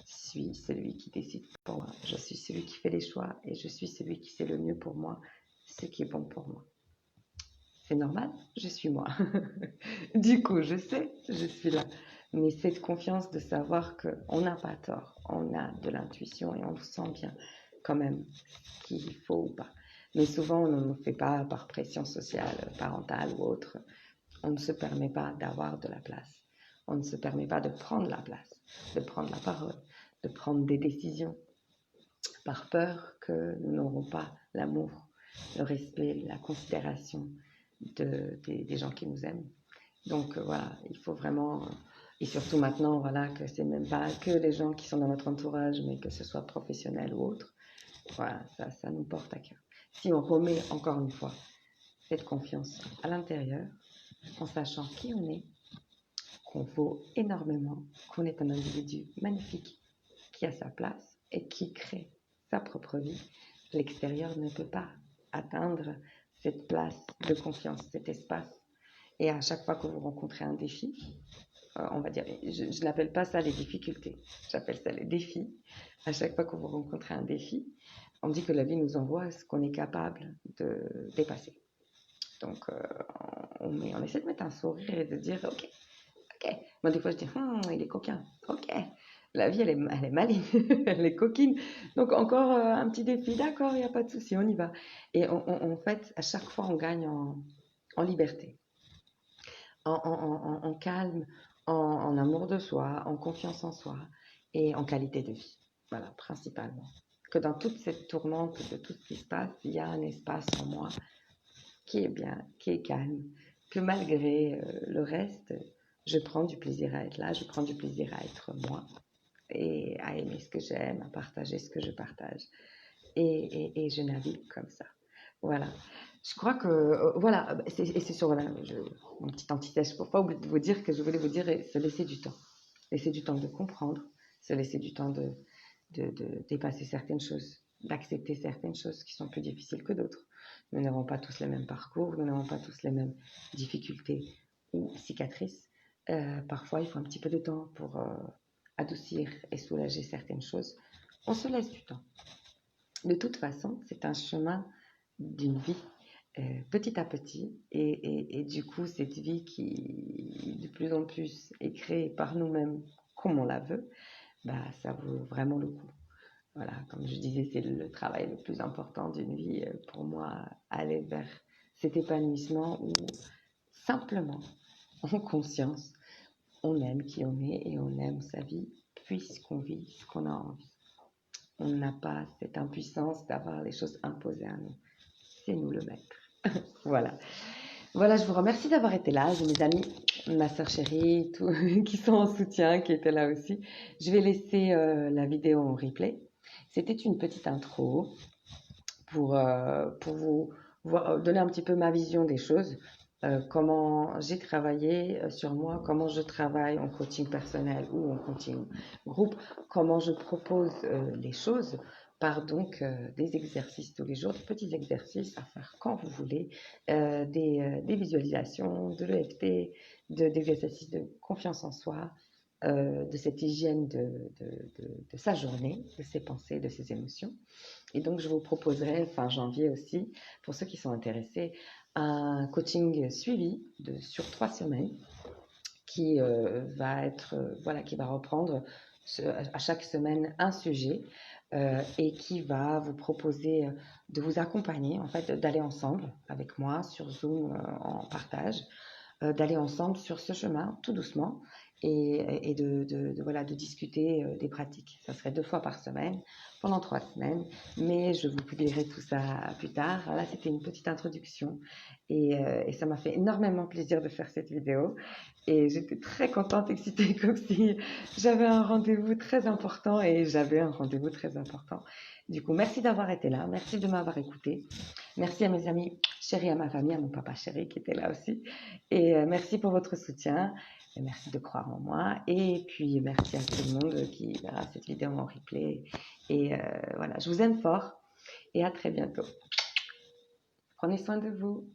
suis celui qui décide pour moi. Je suis celui qui fait les choix et je suis celui qui sait le mieux pour moi, ce qui est bon pour moi. » C'est normal, je suis moi. Du coup, je sais, je suis là. Mais cette confiance de savoir qu'on n'a pas tort, on a de l'intuition et on sent bien quand même ce qu'il faut ou pas. Mais souvent, on ne le fait pas par pression sociale, parentale ou autre. On ne se permet pas d'avoir de la place. On ne se permet pas de prendre la place, de prendre la parole, de prendre des décisions par peur que nous n'aurons pas l'amour, le respect, la considération des gens qui nous aiment. Donc voilà, il faut vraiment, et surtout maintenant, voilà, que c'est même pas que les gens qui sont dans notre entourage, mais que ce soit professionnel ou autre, voilà, ça nous porte à cœur. Si on remet encore une fois cette confiance à l'intérieur, en sachant qui on est, qu'on vaut énormément, qu'on est un individu magnifique qui a sa place et qui crée sa propre vie, l'extérieur ne peut pas atteindre cette place de confiance, cet espace. Et à chaque fois que vous rencontrez un défi, on va dire, je n'appelle pas ça les difficultés, j'appelle ça les défis. À chaque fois que vous rencontrez un défi, on dit que la vie nous envoie ce qu'on est capable de dépasser. Donc, on essaie de mettre un sourire et de dire, ok. Moi, des fois, je dis, il est coquin. Ok. La vie, elle est maligne, elle est coquine. Donc, encore un petit défi. D'accord, il n'y a pas de souci, on y va. Et en fait, à chaque fois, on gagne en liberté, en calme, en amour de soi, en confiance en soi et en qualité de vie. Voilà, principalement. Que dans toute cette tourmente de tout ce qui se passe, il y a un espace en moi qui est bien, qui est calme, que malgré le reste, je prends du plaisir à être là, je prends du plaisir à être moi et à aimer ce que j'aime, à partager ce que je partage. Et je navigue comme ça. Voilà. Je crois que, voilà, c'est sur voilà, mon petit anti-sèche pour pas oublier de vous dire que je voulais vous dire, se laisser du temps. Laisser du temps de comprendre, se laisser du temps de dépasser certaines choses, d'accepter certaines choses qui sont plus difficiles que d'autres. Nous n'avons pas tous les mêmes parcours, nous n'avons pas tous les mêmes difficultés ou cicatrices. Parfois, il faut un petit peu de temps pour adoucir et soulager certaines choses. On se laisse du temps. De toute façon, c'est un chemin d'une vie petit à petit et du coup, cette vie qui de plus en plus est créée par nous-mêmes comme on la veut, bah, ça vaut vraiment le coup. Voilà, comme je disais, c'est le travail le plus important d'une vie pour moi, aller vers cet épanouissement où simplement, en conscience, on aime qui on est et on aime sa vie puisqu'on vit ce qu'on a envie. On n'a pas cette impuissance d'avoir les choses imposées à nous. C'est nous le maître. Voilà. Voilà, je vous remercie d'avoir été là. J'ai mes amis, ma sœur chérie, tout, qui sont en soutien, qui étaient là aussi. Je vais laisser la vidéo en replay. C'était une petite intro pour vous donner un petit peu ma vision des choses, comment j'ai travaillé sur moi, comment je travaille en coaching personnel ou en coaching groupe, comment je propose les choses par donc des exercices tous les jours, des petits exercices à faire quand vous voulez, des visualisations, de l'EFT, des exercices de confiance en soi, de cette hygiène de sa journée, de ses pensées, de ses émotions. Et donc, je vous proposerai fin janvier aussi, pour ceux qui sont intéressés, un coaching suivi sur 3 semaines qui va être, voilà, qui va reprendre à chaque semaine un sujet et qui va vous proposer de vous accompagner, en fait, d'aller ensemble avec moi sur Zoom en partage, d'aller ensemble sur ce chemin tout doucement et voilà, de discuter des pratiques. Ça serait 2 fois par semaine pendant 3 semaines, mais je vous publierai tout ça plus tard. Là, c'était une petite introduction et ça m'a fait énormément plaisir de faire cette vidéo et j'étais très contente, excitée, comme si j'avais un rendez-vous très important et j'avais un rendez-vous très important. Du coup, merci d'avoir été là, merci de m'avoir écouté, merci à mes amis chéris, à ma famille, à mon papa chéri qui était là aussi. Et merci pour votre soutien. Et merci de croire en moi. Et puis merci à tout le monde qui verra cette vidéo en replay. Et voilà, je vous aime fort et à très bientôt. Prenez soin de vous.